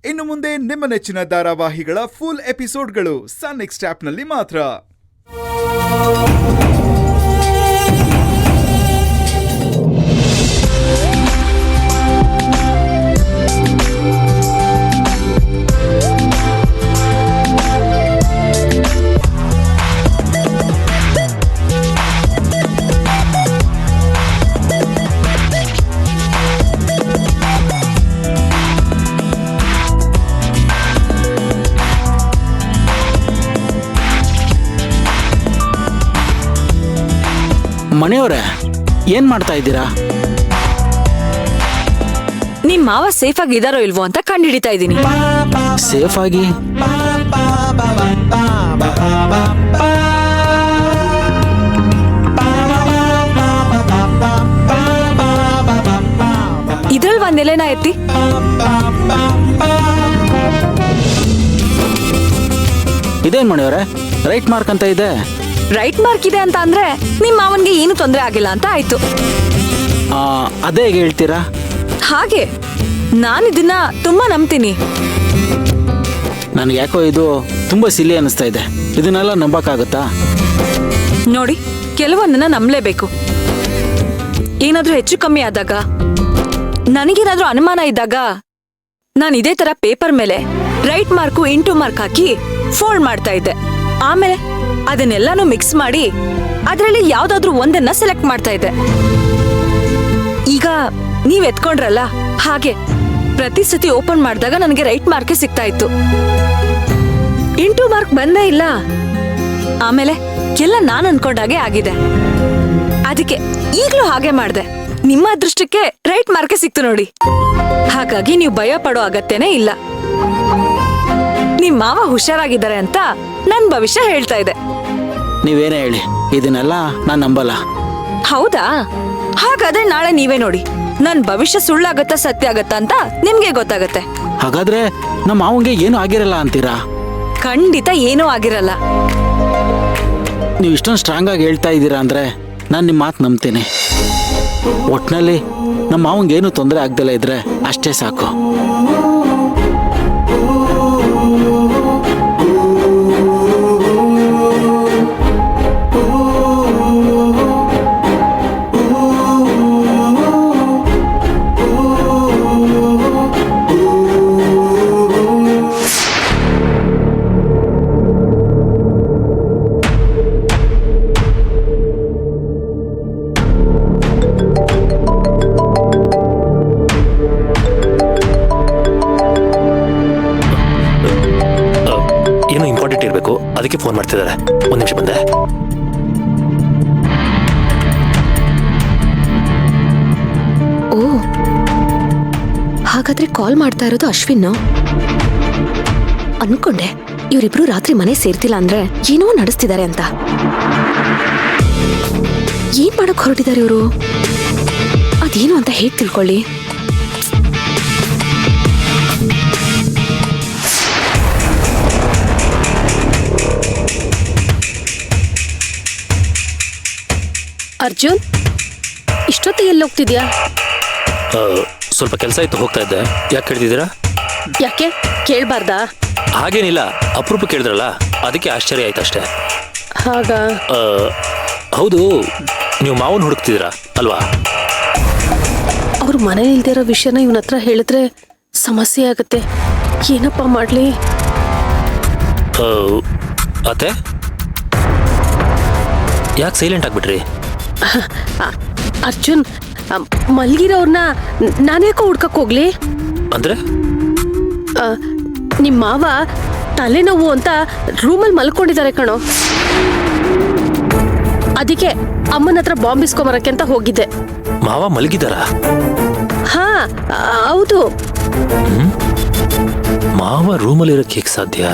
ಇನ್ನು ಮುಂದೆ ನಿಮ್ಮ ನೆಚ್ಚಿನ ಧಾರಾವಾಹಿಗಳ ಫುಲ್ ಎಪಿಸೋಡ್ಗಳು ಸನ್ ನೆಕ್ಸ್ಟ್ ಆಪ್ನಲ್ಲಿ ಮಾತ್ರ. ಮನೆಯವರೇ, ಏನ್ ಮಾಡ್ತಾ ಇದ್ದೀರಾ? ನಿಮ್ ಮಾವ ಸೇಫ್ ಆಗಿ ಇದಾರೋ ಇಲ್ವೋ ಅಂತ ಕಂಡುಹಿಡಿತಾ ಇದ್ದೀನಿ. ಸೇಫ್ ಆಗಿ? ಇದ್ರಲ್ಲಿ ಒಂದ್ ಎಲೆನ ಎತ್ತಿ. ಇದೇನ್ ಮನೆಯವರೇ, ರೈಟ್ ಮಾರ್ಕ್ ಅಂತ ಇದೆ. ರೈಟ್ ಮಾರ್ಕ್ ಇದೆ ಅಂತ ಅಂದ್ರೆ ನಿಮ್ ಮಾವನ್ಗೆ ಏನು ತೊಂದರೆ ಆಗಿಲ್ಲ ಅಂತ ಆಯ್ತು. ಅದೇ ಹೇಗೆ ಹೇಳ್ತೀರಾ? ಹಾಗೆ ನಾನು ಇದನ್ನ ತುಂಬಾ ನಂಬ್ತೀನಿ. ನನ್ಗೆ ಯಾಕೋ ಇದು ತುಂಬಾ ಸಿಲಿ ಅನಿಸ್ತಾ ಇದೆ. ಇದನ್ನೆಲ್ಲ ನಂಬಕ್ಕಾಗತ್ತಾ? ನೋಡಿ, ಕೆಲವೊಂದನ್ನ ನಂಬಲೇಬೇಕು. ಏನಾದ್ರೂ ಹೆಚ್ಚು ಕಮ್ಮಿ ಆದಾಗ, ನನಗೇನಾದ್ರೂ ಅನುಮಾನ ಇದ್ದಾಗ ನಾನು ಇದೇ ತರ ಪೇಪರ್ ಮೇಲೆ ರೈಟ್ ಮಾರ್ಕು ಇಂಟು ಮಾರ್ಕ್ ಹಾಕಿ ಫೋಲ್ಡ್ ಮಾಡ್ತಾ ಇದ್ದೆ. ಆಮೇಲೆ ಅದನ್ನೆಲ್ಲಾನು ಮಿಕ್ಸ್ ಮಾಡಿ ಅದರಲ್ಲಿ ಯಾವ್ದಾದ್ರೂ ಒಂದನ್ನ ಸೆಲೆಕ್ಟ್ ಮಾಡ್ತಾ ಇದ್ದೆ. ಈಗ ನೀವ್ ಎತ್ಕೊಂಡ್ರಲ್ಲ, ಹಾಗೆ ಪ್ರತಿ ಸತಿ ಓಪನ್ ಮಾಡಿದಾಗ ನನಗೆ ರೈಟ್ ಮಾರ್ಕ್ ಸಿಗ್ತಾ ಇತ್ತು, ಇಂಟು ಮಾರ್ಕ್ ಬಂದೇ ಇಲ್ಲ. ಆಮೇಲೆ ಎಲ್ಲ ನಾನು ಅನ್ಕೊಂಡಾಗೆ ಆಗಿದೆ. ಅದಕ್ಕೆ ಈಗ್ಲೂ ಹಾಗೆ ಮಾಡ್ದೆ. ನಿಮ್ಮ ಅದೃಷ್ಟಕ್ಕೆ ರೈಟ್ ಮಾರ್ಕ್ ಸಿಕ್ತು ನೋಡಿ. ಹಾಗಾಗಿ ನೀವು ಭಯ ಪಡೋ ಅಗತ್ಯನೇ ಇಲ್ಲ. ನಿಮ್ ಮಾವ ಹುಷಾರಾಗಿದ್ದಾರೆ ಅಂತ ನನ್ ಭವಿಷ್ಯ ಹೇಳ್ತಾ ಇದೆ. ನೀವೇನೇ ಹೇಳಿ, ಇದನ್ನೆಲ್ಲ ನಾನ್ ನಂಬಲ್ಲ. ಹೌದಾ? ಹಾಗಾದ್ರೆ ನಾಳೆ ನೀವೇ ನೋಡಿ, ನನ್ ಭವಿಷ್ಯ ಸುಳ್ಳಾಗತ್ತಾ ಸತ್ಯ ಆಗತ್ತಾ ಅಂತ ನಿಮ್ಗೆ ಗೊತ್ತಾಗತ್ತೆ. ಹಾಗಾದ್ರೆ ನಮ್ಮ ಮಾವಂಗೆ ಏನು ಆಗಿರಲ್ಲ ಅಂತೀರಾ? ಖಂಡಿತ ಏನೂ ಆಗಿರಲ್ಲ. ನೀವು ಇಷ್ಟೊಂದು ಸ್ಟ್ರಾಂಗ್ ಆಗಿ ಹೇಳ್ತಾ ಇದ್ದೀರಾ ಅಂದ್ರೆ ನಾನು ನಿಮ್ಮ ಮಾತು ನಂಬ್ತೀನಿ. ಒಟ್ನಲ್ಲಿ ನಮ್ಮ ಮಾವಂಗೆ ಏನು ತೊಂದರೆ ಆಗ್ದಲ್ಲ ಇದ್ರೆ ಅಷ್ಟೇ ಸಾಕು. ಅದಕ್ಕೆ ಫೋನ್ ಮಾಡ್ತಿದ್ದಾರೆ. ಒಂದ್ ನಿಮಿಷ ಬಂದೆ. ಓ, ಹಾಗಾದ್ರೆ ಕಾಲ್ ಮಾಡ್ತಾ ಇರೋದು ಅಶ್ವಿನ್ ಅನ್ಕೊಂಡೆ. ಇವರಿಬ್ರು ರಾತ್ರಿ ಮನೆ ಸೇರ್ತಿಲ್ಲ ಅಂದ್ರೆ ಏನೋ ನಡೆಸ್ತಿದ್ದಾರೆ ಅಂತ. ಏನ್ ಮಾಡಕ್ ಹೊರಟಿದ್ದಾರೆ ಇವರು? ಅದೇನು ಅಂತ ಹೇಗ್ ತಿಳ್ಕೊಳ್ಳಿ? ಅರ್ಜುನ್, ಇಷ್ಟೊತ್ತಿಗೆ ಎಲ್ಲಿ ಹೋಗ್ತಿದ್ಯಾ? ಸ್ವಲ್ಪ ಕೆಲಸ ಇತ್ತು, ಹೋಗ್ತಾ ಇದ್ದೆ. ಯಾಕೆ ಕೇಳ್ತಿದ್ದೀರಾ? ಯಾಕೆ ಕೇಳ್ಬಾರ್ದಾ? ಹಾಗೇನಿಲ್ಲ, ಅಪರೂಪ ಕೇಳಿದ್ರಲ್ಲ ಅದಕ್ಕೆ ಆಶ್ಚರ್ಯ ಆಯ್ತು ಅಷ್ಟೇ. ಹಾಗ? ಹೌದು, ನೀವು ಮಾವನ್ ಹುಡುಕ್ತಿದ್ದೀರಾ ಅಲ್ವಾ? ಅವ್ರು ಮನೇಲಿ ಇಲ್ದಿರೋ ವಿಷಯನ ಇವನ ಹತ್ರ ಹೇಳಿದ್ರೆ ಸಮಸ್ಯೆ ಆಗತ್ತೆ. ಏನಪ್ಪ ಮಾಡ್ಲಿ? ಅತ್ತೆ, ಯಾಕೆ ಸೈಲೆಂಟ್ ಆಗ್ಬಿಟ್ರಿ? ಅರ್ಜುನ್, ಮಲ್ಗಿರೋರ್ನ ನಾನ್ಯಾಕೋ ಹುಡ್ಕಕ್ ಹೋಗ್ಲಿ? ಅಂದ್ರೆ ನಿಮ್ ಮಾವ ತಲೆನೋವು ಅಂತ ರೂಮಲ್ಲಿ ಮಲ್ಕೊಂಡಿದ್ದಾರೆ ಕಣೋ. ಅದಕ್ಕೆ ಅಮ್ಮನ ಹತ್ರ ಬಾಂಬ್ ಇಸ್ಕೊಂಬರಕ್ಕೆ ಅಂತ ಹೋಗಿದ್ದೆ. ಮಾವ ಮಲಗಿದಾರ? ಹಾ, ಹೌದು. ಮಾವ ರೂಮಲ್ಲಿ ಇರಕ್ಕೆ ಹೇಗೆ ಸಾಧ್ಯ?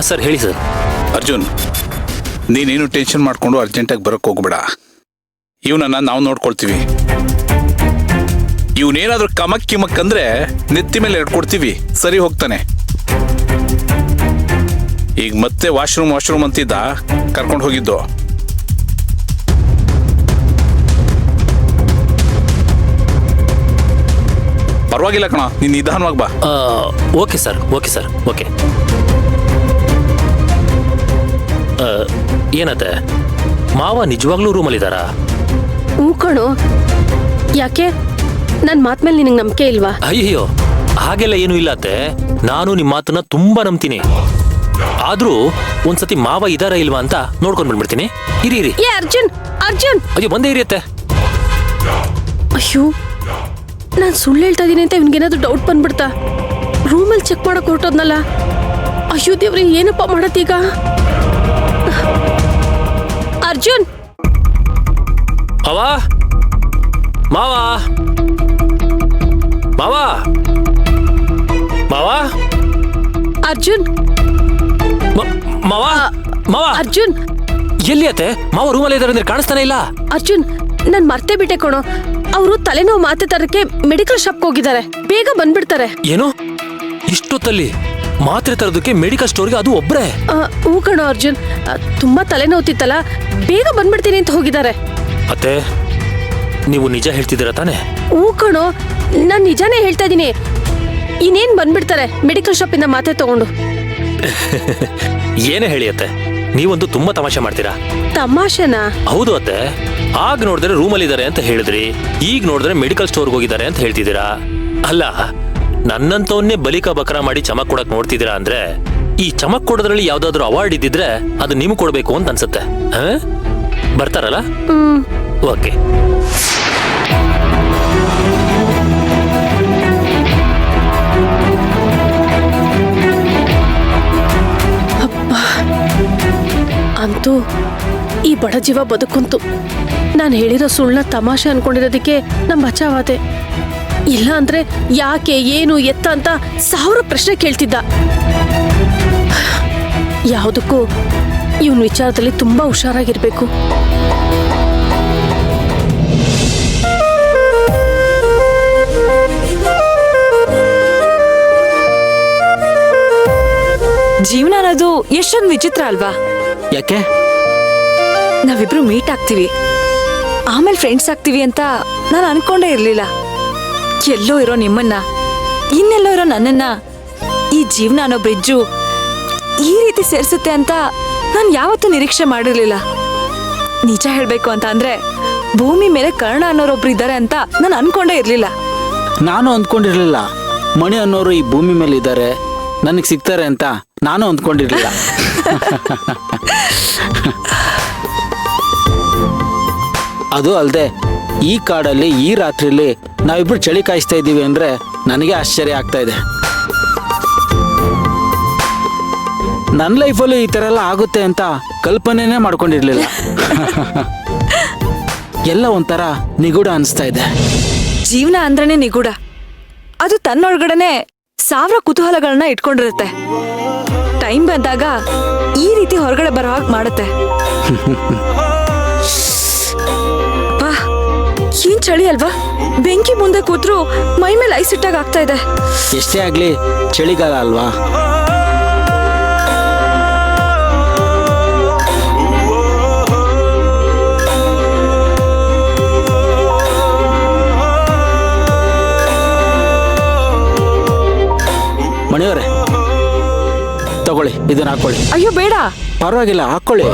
ಸರ್ ಹೇಳಿ ಸರ್. ಅರ್ಜುನ್, ನೀನೇನು ಟೆನ್ಷನ್ ಮಾಡ್ಕೊಂಡು ಅರ್ಜೆಂಟಾಗಿ ಬರಕ್ಕೆ ಹೋಗ್ಬೇಡ. ಇವನನ್ನ ನಾವು ನೋಡ್ಕೊಳ್ತೀವಿ. ಇವನೇನಾದ್ರೂ ಕಮಕ್ ಕಿಮಕ್ ಅಂದ್ರೆ ನೆತ್ತಿ ಮೇಲೆ ಇಟ್ಕೊಡ್ತೀವಿ, ಸರಿ ಹೋಗ್ತಾನೆ. ಈಗ ಮತ್ತೆ ವಾಶ್ರೂಮ್ ಅಂತಿದ್ದ ಕರ್ಕೊಂಡು ಹೋಗಿದ್ದು. ಪರವಾಗಿಲ್ಲ ಕಣ, ನೀನು ನಿಧಾನವಾಗಿ ಬಾ. Okay sir okay. ಏನತ್ತೆ, ಮಾವ ನಿಜವಾಗ್ಲೂ ರೂಮಲ್ಲಿದ್ದಾರಾ? ಹೂ ಕಣೋ. ಯಾಕೆ ನನ್ನ ಮಾತ್ ಮೇಲೆ ನಿನಗೆ ನಂಬಿಕೆ ಇಲ್ವಾ? ಅಯ್ಯೋ, ಹಾಗೆಲ್ಲ ಏನೂ ಇಲ್ಲ ಅತ್ತೆ. ನಾನು ನಿಮ್ಮ ಮಾತನ್ನ ತುಂಬಾ ನಂಬ್ತೀನಿ. ಆದ್ರೂ ಒಂದ್ಸತಿ ಮಾವ ಇದಾರ ಇಲ್ವಾ ಅಂತ ನೋಡ್ಕೊಂಡ್ ಬಂದ್ಬಿಡ್ತೀನಿ. ಇರಿ. ಏ ಅರ್ಜುನ್, ಅಯ್ಯೋ, ಬಂದೇ ಇರಿ ಅತ್ತೆ. ಅಯ್ಯೋ, ನಾನು ಸುಳ್ಳು ಹೇಳ್ತಾ ಇದೀನಿ ಅಂತ ಇವನ್ಗೇನಾದ್ರು ಡೌಟ್ ಬಂದ್ಬಿಡ್ತಾ? ರೂಮಲ್ಲಿ ಚೆಕ್ ಮಾಡಕ್ ಹೊರಟೋದ್ನಲ್ಲ. ಅಯ್ಯೋ ದೇವ್ರಿ, ಏನಪ್ಪ ಮಾಡತ್ತೀಗ? ಅರ್ಜುನ್, ಮಾವ ಅರ್ಜುನ್, ಮಾವ ಅರ್ಜುನ್, ಎಲ್ಲಿ ಅತ್ತೆ? ಮಾವ ರೂಮಲ್ಲಿ ಇದಾರೆ ಅಂದ್ರೆ ಕಾಣಿಸ್ತಾನೆ ಇಲ್ಲ. ಅರ್ಜುನ್, ನಾನ್ ಮರ್ತೇ ಬಿಟ್ಟೆ ಕಣೋ. ಅವರು ತಲೆನೋವು ಮಾತೆ ತರಕ್ಕೆ ಮೆಡಿಕಲ್ ಶಾಪ್ಗೆ ಹೋಗಿದ್ದಾರೆ. ಬೇಗ ಬಂದ್ಬಿಡ್ತಾರೆ. ಏನು, ಇಷ್ಟೊತ್ತಲ್ಲಿ ಮಾತ್ರೆ ತರೋದಕ್ಕೆ ಮೆಡಿಕಲ್ ಸ್ಟೋರ್ಗೆ, ಅದು ಒಬ್ರೇ? ಹೂ ಕಣೋ ಅರ್ಜುನ್, ತುಂಬಾ ತಲೆನೋವ್ತಿತ್ತಲ್ಲ, ಬೇಗ ಬಂದ್ಬಿಡ್ತೀನಿ ಅಂತ ಹೋಗಿದ್ದಾರೆ. ಅತ್ತೆ, ನೀವು ನಿಜ ಹೇಳ್ತಿದ್ದೀರಾ ತಾನೆ? ಹೂ ಕಣೋ, ನಾನ್ ನಿಜಾನೇ ಹೇಳ್ತಾ ಇದೀನಿ. ಇನ್ನೇನ್ ಬಂದ್ಬಿಡ್ತಾರೆ ಮೆಡಿಕಲ್ ಶಾಪ್ ಇಂದ ಮಾತ್ರೆ ತಗೊಂಡು. ಏನೇ ಹೇಳಿ ಅತ್ತೆ, ನೀವಂತೂ ತುಂಬಾ ತಮಾಷೆ ಮಾಡ್ತೀರಾ. ತಮಾಷೆನಾ? ಹೌದು ಅತ್ತೆ. ಆಗ ನೋಡಿದ್ರೆ ರೂಮಲ್ಲಿ ಇದಾರೆ ಅಂತ ಹೇಳಿದ್ರಿ, ಈಗ ನೋಡಿದ್ರೆ ಮೆಡಿಕಲ್ ಸ್ಟೋರ್ಗೆ ಹೋಗಿದ್ದಾರೆ ಅಂತ ಹೇಳ್ತಿದ್ದೀರಾ. ಅಲ್ಲ, ನನ್ನಂತವನ್ನೇ ಬಲಿಕ ಬಕರ ಮಾಡಿ ಚಮಕ್ ಕೊಡಕ್ ನೋಡ್ತಿದ್ದೀರಾ ಅಂದ್ರೆ, ಈ ಚಮಕ್ ಕೊಡೋದ್ರಲ್ಲಿ ಯಾವ್ದಾದ್ರು ಅವಾರ್ಡ್ ಇದ್ದಿದ್ರೆ ಅದು ನಿಮ್ಗೆ ಕೊಡ್ಬೇಕು ಅಂತ ಅನ್ಸುತ್ತೆ. ಬರ್ತಾರಲ್ಲ? ಓಕೆ. ಅಂತೂ ಈ ಬಡ ಜೀವ ಬದುಕುಂತು. ನಾನು ಹೇಳಿರೋ ಸುಳ್ಳನ್ನ ತಮಾಷೆ ಅನ್ಕೊಂಡಿರೋದಕ್ಕೆ ನಮ್ ಬಚಾವಾದೆ. ಇಲ್ಲ ಅಂದ್ರೆ ಯಾಕೆ, ಏನು, ಎತ್ತ ಅಂತ 1000 ಪ್ರಶ್ನೆ ಕೇಳ್ತಿದ್ದ. ಯಾವುದಕ್ಕೂ ಇವನ್ ವಿಚಾರದಲ್ಲಿ ತುಂಬಾ ಹುಷಾರಾಗಿರ್ಬೇಕು. ಜೀವನ ಅನ್ನೋದು ಎಷ್ಟೊಂದು ವಿಚಿತ್ರ ಅಲ್ವಾ? ಯಾಕೆ? ನಾವಿಬ್ರು ಮೀಟ್ ಆಗ್ತೀವಿ, ಆಮೇಲೆ ಫ್ರೆಂಡ್ಸ್ ಆಗ್ತೀವಿ ಅಂತ ನಾನು ಅನ್ಕೊಂಡೇ ಇರ್ಲಿಲ್ಲ. ಎಲ್ಲೋ ಇರೋ ನಿಮ್ಮನ್ನ, ಇನ್ನೆಲ್ಲೋ ಇರೋ ನನ್ನನ್ನ ಈ ಜೀವನ ಅನ್ನೋ ಬ್ರಿಡ್ಜು ಈ ರೀತಿ ಸೇರಿಸುತ್ತೆ ಅಂತ ನಾನು ಯಾವತ್ತೂ ನಿರೀಕ್ಷೆ ಮಾಡಿರ್ಲಿಲ್ಲ. ನಿಜ ಹೇಳ್ಬೇಕು ಅಂತ ಅಂದ್ರೆ ಭೂಮಿ ಮೇಲೆ ಕರ್ಣ ಅನ್ನೋರೊಬ್ರು ಇದ್ದಾರೆ ಅಂತ ನಾನು ಅನ್ಕೊಂಡೇ ಇರ್ಲಿಲ್ಲ. ನಾನು ಅಂದ್ಕೊಂಡಿರ್ಲಿಲ್ಲ ಮಣಿ ಅನ್ನೋರು ಈ ಭೂಮಿ ಮೇಲೆ ಇದ್ದಾರೆ, ನನಗೆ ಸಿಗ್ತಾರೆ ಅಂತ ನಾನು ಅಂದ್ಕೊಂಡಿರ್ಲಿಲ್ಲ. ಅದು ಅಲ್ಲದೆ ಈ ಕಾಡಲ್ಲಿ ಈ ರಾತ್ರಿಲಿ ನಾವಿಬ್ರು ಚಳಿ ಕಾಯಿಸ್ತಾ ಇದ್ದೀವಿ ಅಂದ್ರೆ ನನಗೆ ಆಶ್ಚರ್ಯ ಆಗ್ತಾ ಇದೆ. ನನ್ನ ಲೈಫಲ್ಲೂ ಈ ಥರ ಎಲ್ಲ ಆಗುತ್ತೆ ಅಂತ ಕಲ್ಪನೆನೇ ಮಾಡ್ಕೊಂಡಿರ್ಲಿಲ್ಲ. ಎಲ್ಲ ಒಂಥರ ನಿಗೂಢ ಅನಿಸ್ತಾ ಇದೆ. ಜೀವನ ಅಂದ್ರೇನೆ ನಿಗೂಢ. ಅದು ತನ್ನೊಳಗಡೆನೆ 1000 ಕುತೂಹಲಗಳನ್ನ ಇಟ್ಕೊಂಡಿರುತ್ತೆ. ಟೈಮ್ ಬಂದಾಗ ಈ ರೀತಿ ಹೊರಗಡೆ ಬರೋ ಹಾಗೆ ಮಾಡುತ್ತೆ. ಏನ್ ಚಳಿ ಅಲ್ವಾ? ಬೆಂಕಿ ಮುಂದೆ ಕೂತ್ರು ಮೈ ಮೇಲೆ ಐಸ್ ಇಟ್ಟಾಗ ಆಗ್ತಾ ಇದೆ. ಎಷ್ಟೇ ಆಗ್ಲಿ ಚಳಿಗಾಲ ಅಲ್ವಾ? ಮಣಿಯವರೇ, ತಗೊಳ್ಳಿ, ಇದನ್ನ ಹಾಕೊಳ್ಳಿ. ಅಯ್ಯೋ ಬೇಡ. ಪರವಾಗಿಲ್ಲ, ಹಾಕೊಳ್ಳಿ.